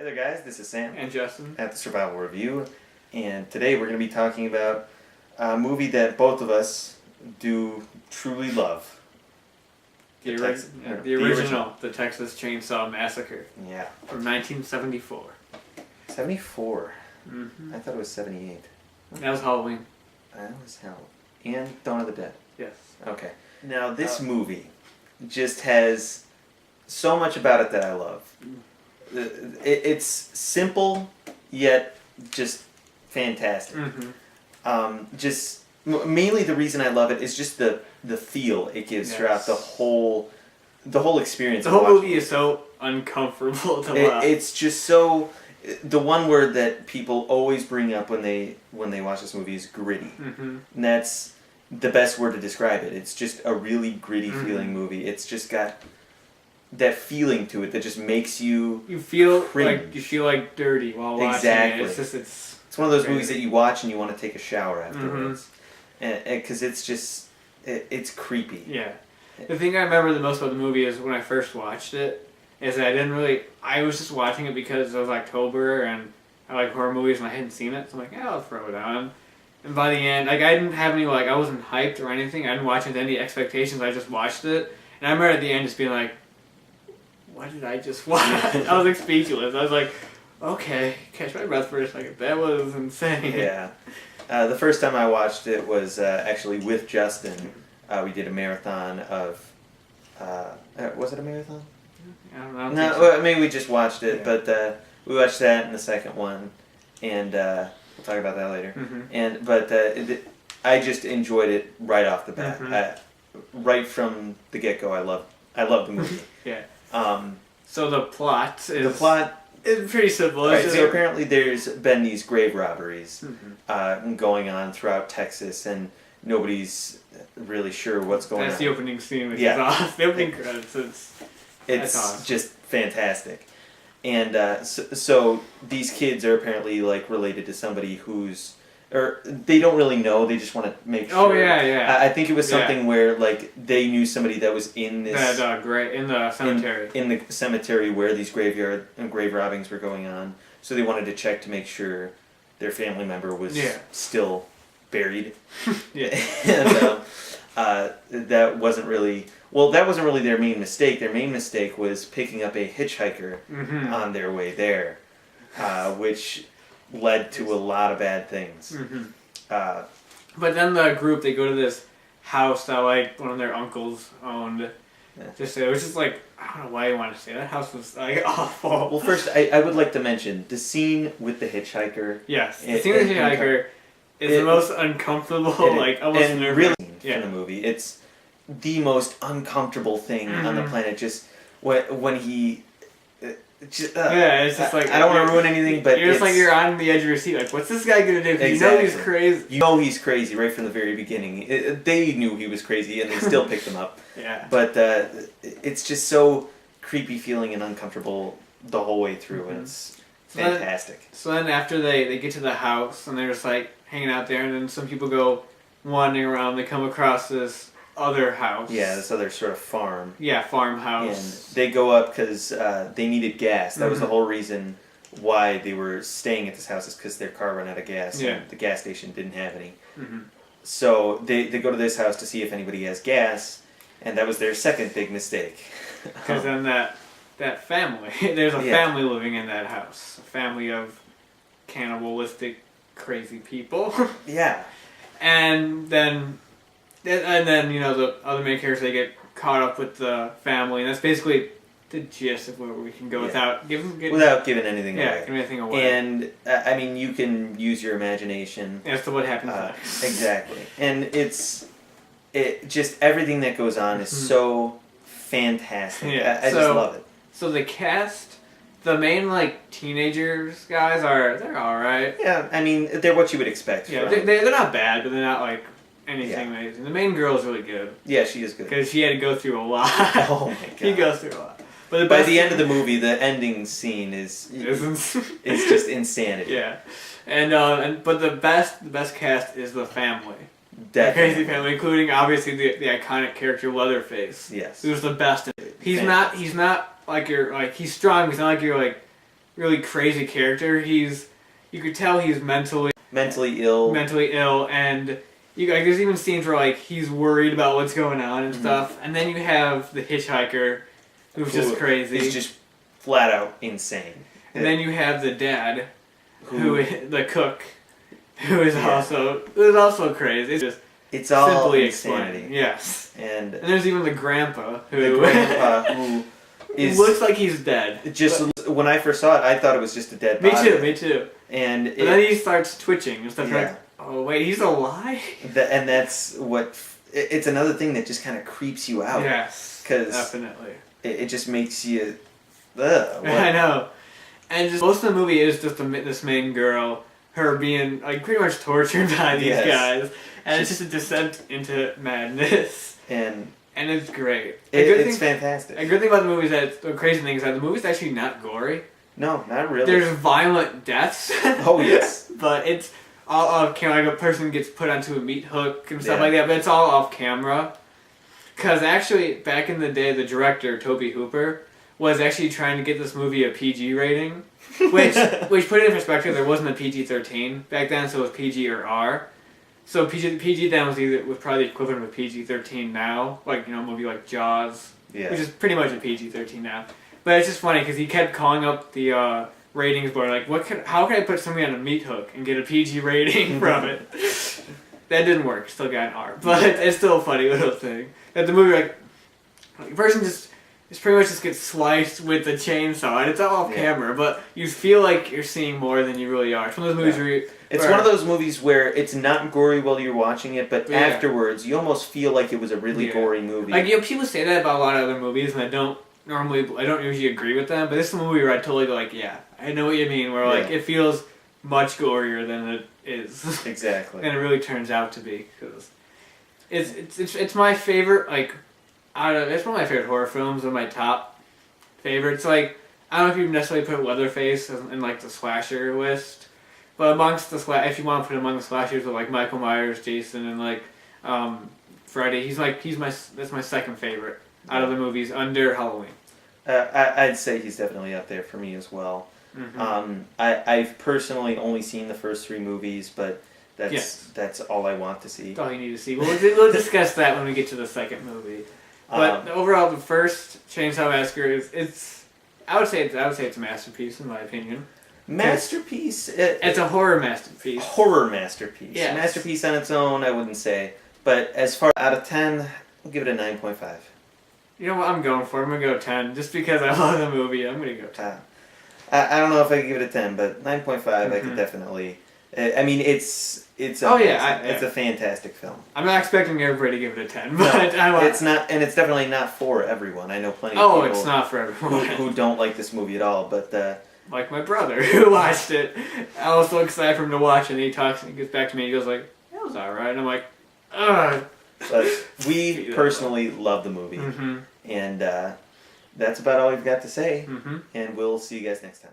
Hey there guys, this is Sam and Justin at the Survival Review, and today we're going to be talking about a movie that both of us do truly love. the original, the Texas Chainsaw Massacre. Yeah. From 1974. 74. Mm-hmm. I thought it was 78. That was Halloween. That was hell. And Dawn of the Dead. Yes. Okay. Now this movie just has so much about it that I love. It's simple, yet just fantastic. Mm-hmm. Mainly the reason I love it is just the feel it gives throughout the whole experience. The whole movie is so uncomfortable to watch. It's just so. The one word that people always bring up when they watch this movie is gritty, mm-hmm. and that's the best word to describe it. It's just a really gritty feeling movie. It's just got that feeling to it that just makes you feel cringe. like dirty while watching Exactly. it. It's one of those crazy. movies that you watch and you want to take a shower afterwards, because it's just it's creepy. Yeah. The thing I remember the most about the movie is when I first watched it, is that I was just watching it because it was October and I like horror movies and I hadn't seen it, so I'm like, yeah, I'll throw it on. And by the end, I didn't have any, I wasn't hyped or anything, I didn't watch it with any expectations, I just watched it. And I remember at the end just being like, what did I just watch? I was speechless. I was like, okay, catch my breath for a second. That was insane. Yeah. The first time I watched it was actually with Justin. We did a marathon of... was it a marathon? I don't know. No, maybe we just watched it, but we watched that and the second one, and we'll talk about that later. Mm-hmm. I just enjoyed it right off the bat. Right from the get-go, I love the movie. Yeah. So the plot is pretty simple. Right, so apparently there's been these grave robberies going on throughout Texas, and nobody's really sure what's going on. That's the opening scene, which is awesome. The opening credits, it's awesome. Just fantastic. And so these kids are apparently related to somebody who's... Or they don't really know. They just want to make sure. Oh yeah. I think it was something where they knew somebody that was in this in the cemetery. In the cemetery where these grave robbings were going on. So they wanted to check to make sure their family member was still buried. And that wasn't really their main mistake. Their main mistake was picking up a hitchhiker on their way there, which led to a lot of bad things. But then the group, they go to this house that one of their uncles owned. Just it was just I don't know why you want to say that house was awful. Well, first I would like to mention the scene with the hitchhiker. Yes, the scene with the hitchhiker is the most uncomfortable, almost really in the movie. It's the most uncomfortable thing on the planet. Just when he. It's just I don't want to ruin anything, but you're just you're on the edge of your seat. What's this guy gonna do? Exactly. You know he's crazy. You know he's crazy right from the very beginning. They knew he was crazy, and they still picked him up. Yeah. But it's just so creepy feeling and uncomfortable the whole way through, and it's fantastic. So then after they get to the house and they're just hanging out there, and then some people go wandering around. They come across this other house. Yeah, this other sort of farm. Yeah, farmhouse. And they go up because they needed gas. That was the whole reason why they were staying at this house, is because their car ran out of gas and the gas station didn't have any. So they go to this house to see if anybody has gas, and that was their second big mistake. Because then that family, there's a family living in that house. A family of cannibalistic, crazy people. Yeah. And then the other main characters, they get caught up with the family, and that's basically the gist of where we can go without giving anything away. Yeah, giving anything away. And I mean, you can use your imagination as to what happens next. Exactly, and it just everything that goes on is so fantastic. Yeah. I just love it. So the cast, the main teenagers guys they're all right. Yeah, I mean they're what you would expect. Yeah, they're not bad, but they're not anything amazing. The main girl is really good. Yeah, she is good. Because she had to go through a lot. Oh my god. She goes through a lot. But by the end of the movie, the ending scene is just insanity. Yeah. But the best cast is the family. Definitely. The crazy family, including obviously the iconic character Leatherface. Yes. Who's the best. He's not he's strong, he's not your really crazy character. You could tell he's mentally ill, and there's even scenes where like he's worried about what's going on and stuff. And then you have the hitchhiker, who's just crazy. He's just flat out insane. And then you have the dad, the cook, who is also crazy. It's all simply insanity. Explained. Yes. And there's even the grandpa who looks like he's dead. When I first saw it, I thought it was just a dead body. Me too. And then he starts twitching and stuff. Like, oh wait, he's alive. And that's what. It's another thing that just kind of creeps you out. Yes. Because definitely. It just makes you. I know. And most of the movie is just this main girl, her being like pretty much tortured by these guys, and it's just a descent into madness. And it's great. It's fantastic. A good thing about the movie is that the crazy thing is that the movie's actually not gory. No, not really. There's violent deaths. Oh yes. But it's all off camera. Like a person gets put onto a meat hook and stuff like that. But it's all off camera. Because actually, back in the day, the director Tobe Hooper was actually trying to get this movie a PG rating, which put it in perspective, there wasn't a PG-13 back then, so it was PG or R. So PG then was probably the equivalent of a PG-13 now, like a movie like Jaws, which is pretty much a PG-13 now. But it's just funny because he kept calling up the ratings board, like, how can I put something on a meat hook and get a PG rating from it? That didn't work. Still got an R, but it's still a funny little thing. That the movie, like, the person just pretty much just gets sliced with the chainsaw, and it's all off camera, but you feel like you're seeing more than you really are. It's one of those movies it's one of those movies where it's not gory while you're watching it, but afterwards you almost feel like it was a really gory movie. Like people say that about a lot of other movies, and I don't usually agree with them. But this is a movie where I totally go like, I know what you mean. Where like it feels much gorier than it is. Exactly. And it really turns out to be because it's my favorite it's one of my favorite horror films, one of my top favorites. Like, I don't know if you necessarily put Leatherface in like the slasher list, but amongst if you want to put him among the slashers with like Michael Myers, Jason, and like Freddy, that's my second favorite out of the movies under Halloween. I'd say he's definitely up there for me as well. Mm-hmm. I've personally only seen the first 3 movies, but that's all I want to see. That's all you need to see. We'll discuss that when we get to the second movie. But overall, the first Chainsaw Massacre I would say it's a masterpiece in my opinion. Masterpiece. It's a horror masterpiece. Horror masterpiece. Yes. Masterpiece on its own, I wouldn't say. But as far out of 10, I'll give it a 9.5. You know what I'm going for? I'm gonna go 10 just because I love the movie. I'm gonna go 10. I don't know if I could give it a 10, but 9.5 I could definitely. I mean, it's a fantastic film. I'm not expecting everybody to give it a 10, but it's not, and it's definitely not for everyone. I know plenty of people. It's not for everyone who don't like this movie at all. But like my brother who watched it, I was so excited for him to watch it. And he gets back to me, and he goes like, "That was all right," and I'm like, "Ugh." But we personally love the movie, and that's about all we've got to say. And we'll see you guys next time.